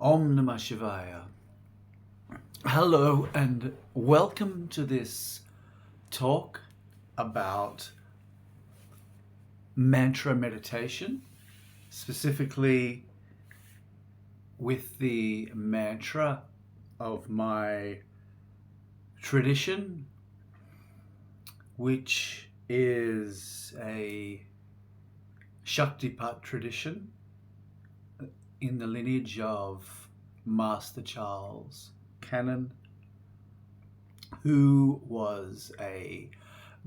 Om Namah Shivaya. Hello and welcome to this talk about mantra meditation, specifically with the mantra of my tradition, which is a Shaktipat tradition in the lineage of Master Charles Cannon, who was a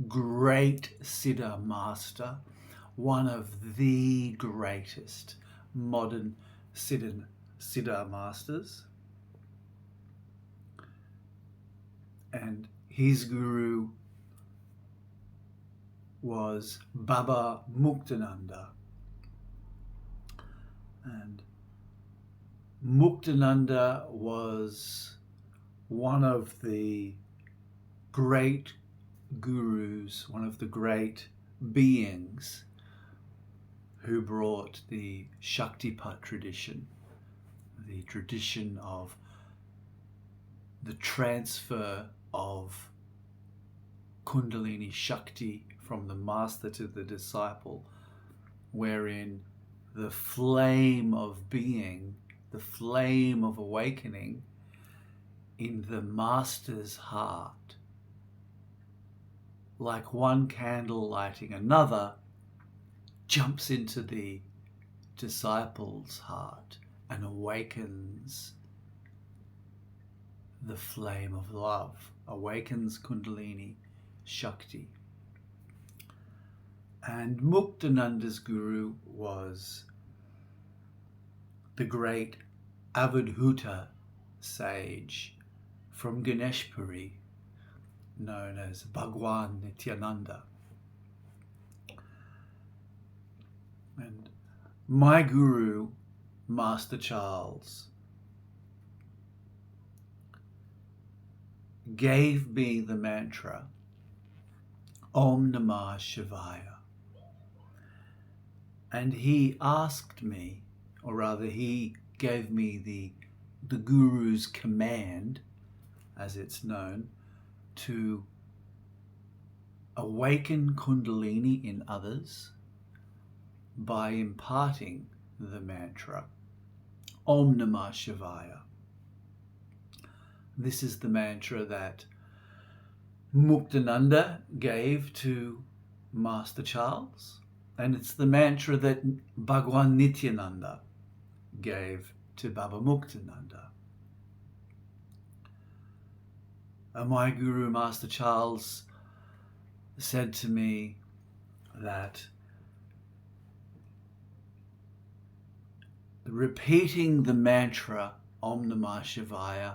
great Siddha master, one of the greatest modern Siddha masters. And his guru was Baba Muktananda. And Muktananda was one of the great gurus, one of the great beings who brought the Shaktipat tradition, the tradition of the transfer of Kundalini Shakti from the master to the disciple, wherein the flame of being, the flame of awakening in the master's heart, like one candle lighting another, jumps into the disciple's heart and awakens the flame of love, awakens Kundalini Shakti. And Muktananda's guru was the great Avadhuta sage from Ganeshpuri, known as Bhagawan Nityananda. And my guru, Master Charles, gave me the mantra Om Namah Shivaya. And he asked me, or rather he gave me the guru's command, as it's known, to awaken Kundalini in others by imparting the mantra Om Namah Shivaya. This is the mantra that Muktananda gave to Master Charles, and it's the mantra that Bhagawan Nityananda gave to Baba Muktananda. And my guru, Master Charles, said to me that repeating the mantra Om Namah Shivaya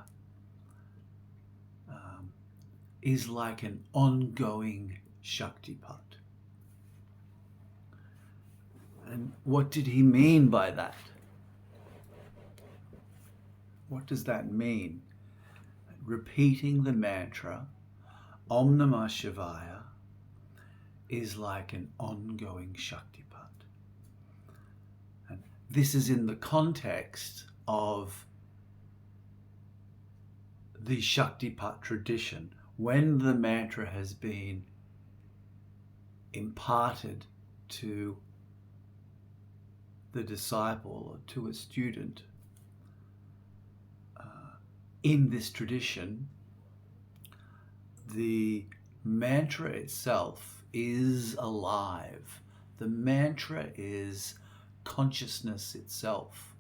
is like an ongoing Shaktipat. And what did he mean by that? What does that mean? Repeating the mantra Om Namah Shivaya is like an ongoing Shaktipat. And this is in the context of the Shaktipat tradition. When the mantra has been imparted to the disciple or to a student in this tradition, the mantra itself is alive. The mantra is consciousness itself.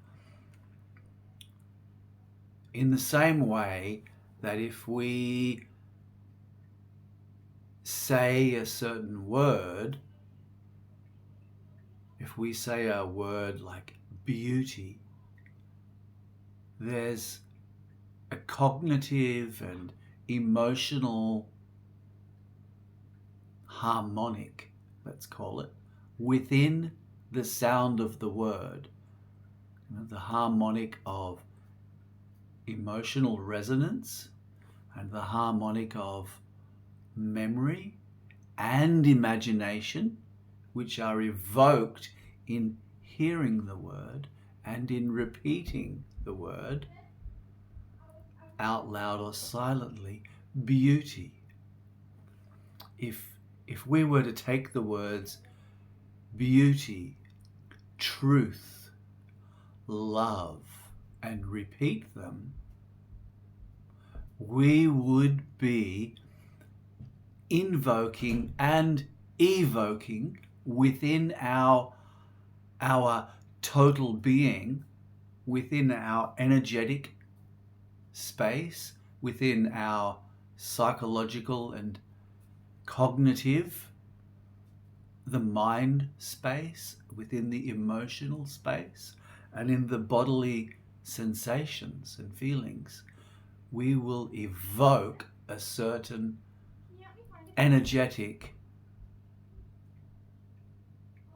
In the same way that if we say a certain word, if we say a word like beauty, there's a cognitive and emotional harmonic, let's call it, within the sound of the word. The harmonic of emotional resonance and the harmonic of memory and imagination, which are evoked in hearing the word and in repeating the word out loud or silently, beauty. If we were to take the words beauty, truth, love, and repeat them, we would be invoking and evoking within our total being, within our energetic space, within our psychological and cognitive, the mind space, within the emotional space, and in the bodily sensations and feelings, we will evoke a certain energetic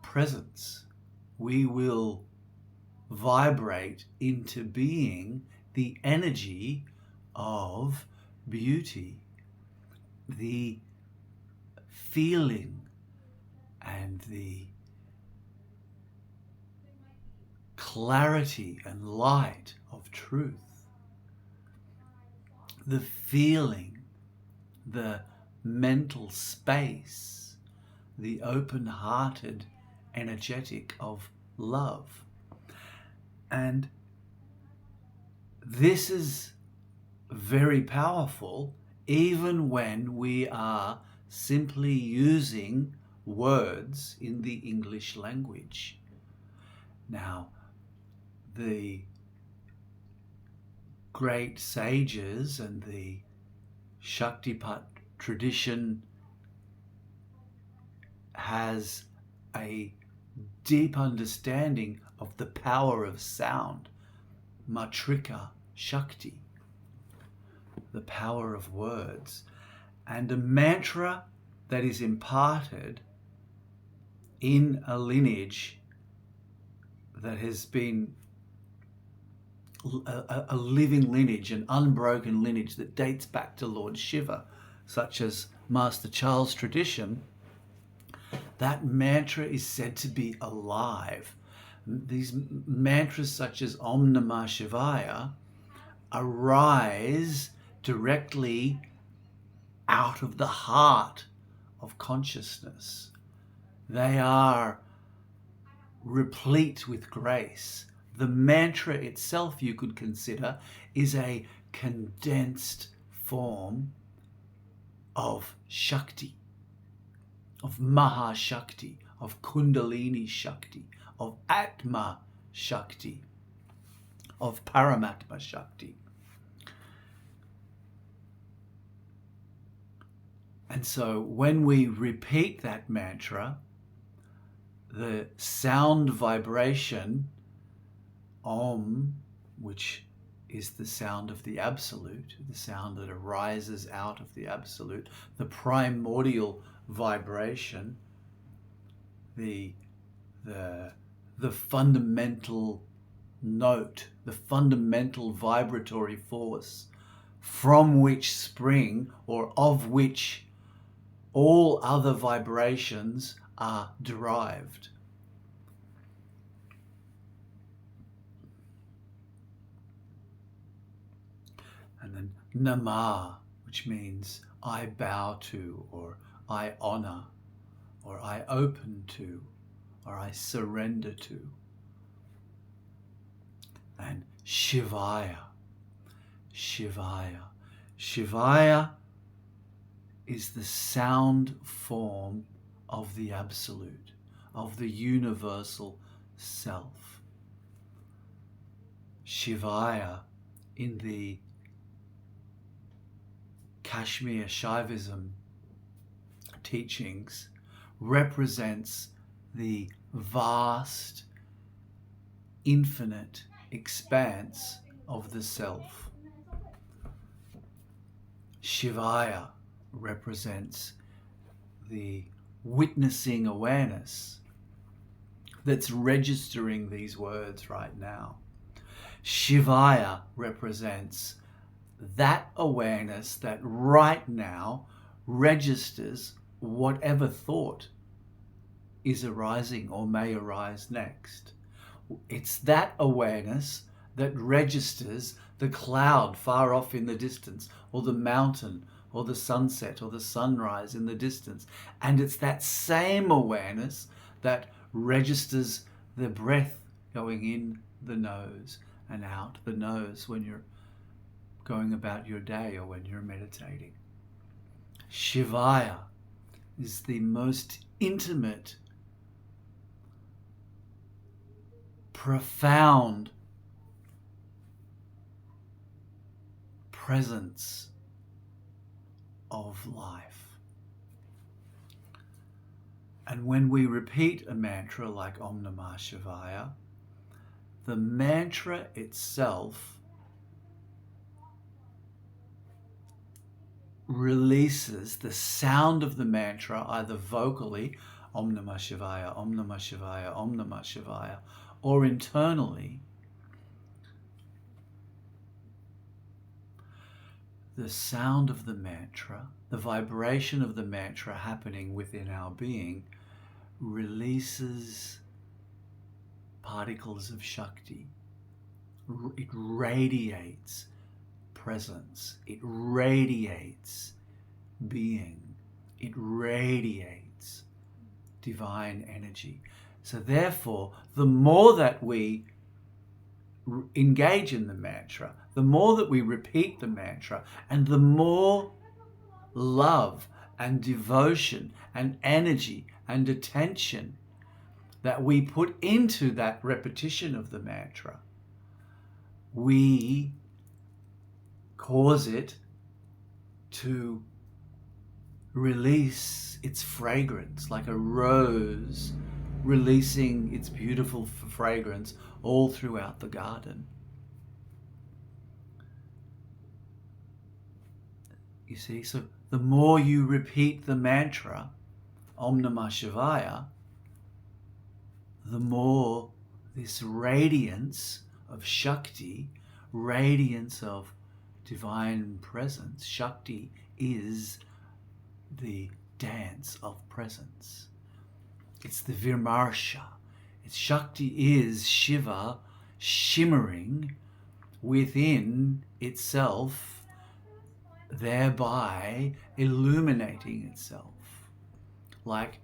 presence. We will vibrate into being the energy of beauty, the feeling and the clarity and light of truth, the feeling, the mental space, the open-hearted energetic of love. And this is very powerful even when we are simply using words in the English language. Now, the great sages and the Shaktipat tradition has a deep understanding of the power of sound, Matrika Shakti, the power of words, and a mantra that is imparted in a lineage that has been a living lineage, an unbroken lineage that dates back to Lord Shiva, such as Master Charles' tradition. That mantra is said to be alive. These mantras such as Om Namah Shivaya arise directly out of the heart of consciousness. They are replete with grace. The mantra itself, you could consider, is a condensed form of Shakti, of Maha Shakti, of Kundalini Shakti, of Atma Shakti, of Paramatma Shakti. And so when we repeat that mantra, the sound vibration, Om, which is the sound of the Absolute, the sound that arises out of the Absolute, the primordial vibration, the fundamental note, the fundamental vibratory force from which spring, or of which all other vibrations are derived. And then Nama, which means I bow to, or I honor, or I open to, or I surrender to. And Shivaya, Shivaya. Shivaya is the sound form of the Absolute, of the universal self. Shivaya in the Kashmir Shaivism teachings represents the vast, infinite expanse of the self. Shivaya represents the witnessing awareness that's registering these words right now. Shivaya represents that awareness that right now registers whatever thought is arising or may arise next. It's that awareness that registers the cloud far off in the distance, or the mountain, or the sunset, or the sunrise in the distance. And it's that same awareness that registers the breath going in the nose and out the nose when you're going about your day or when you're meditating. Shivaya is the most intimate, profound presence of life. And when we repeat a mantra like Om Namah Shivaya, the mantra itself releases the sound of the mantra either vocally, Om Namah Shivaya, Om Namah Shivaya, Om Namah Shivaya, or internally, the sound of the mantra, the vibration of the mantra happening within our being releases particles of Shakti. It radiates presence. It radiates being. It radiates divine energy. So therefore, the more that we engage in the mantra, the more that we repeat the mantra, and the more love and devotion and energy and attention that we put into that repetition of the mantra, we cause it to release its fragrance like a rose releasing its beautiful fragrance all throughout the garden. You see, so the more you repeat the mantra, Om Namah Shivaya, the more this radiance of Shakti, radiance of divine presence, Shakti is the dance of presence. It's the Vimarsha. Shakti is Shiva shimmering within itself, thereby illuminating itself like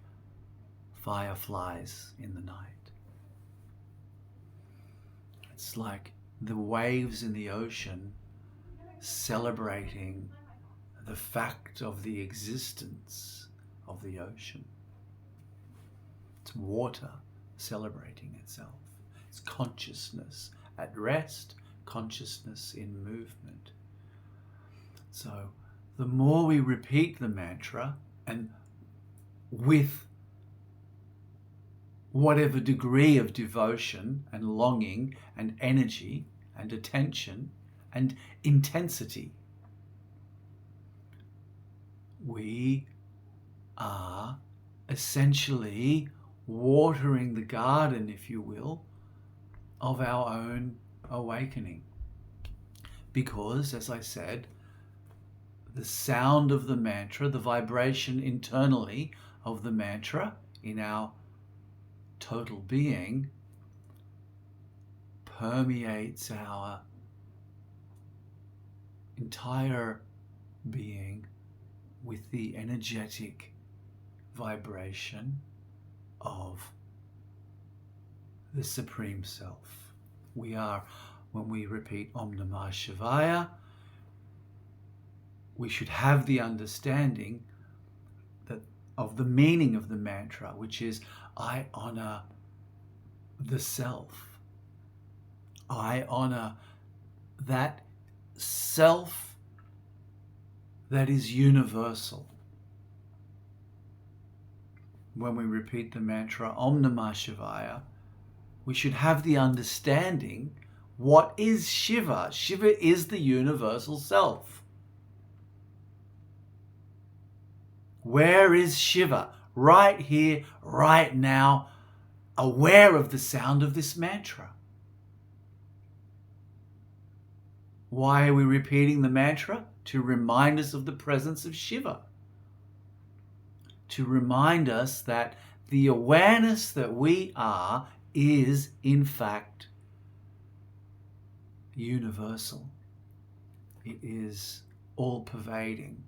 fireflies in the night. It's like the waves in the ocean celebrating the fact of the existence of the ocean. It's water celebrating itself. It's consciousness at rest, consciousness in movement. So the more we repeat the mantra, and with whatever degree of devotion and longing and energy and attention and intensity, we are essentially watering the garden, if you will, of our own awakening. Because, as I said, the sound of the mantra, the vibration internally of the mantra in our total being permeates our entire being with the energetic vibration of the Supreme Self. We are, when we repeat Om Namah Shivaya, we should have the understanding that of the meaning of the mantra, which is, I honor the self. I honor that self that is universal. When we repeat the mantra Om Namah Shivaya, we should have the understanding, what is Shiva? Shiva is the universal self. Where is Shiva? Right here, right now, aware of the sound of this mantra. Why are we repeating the mantra? To remind us of the presence of Shiva. To remind us that the awareness that we are is in fact universal. It is all pervading.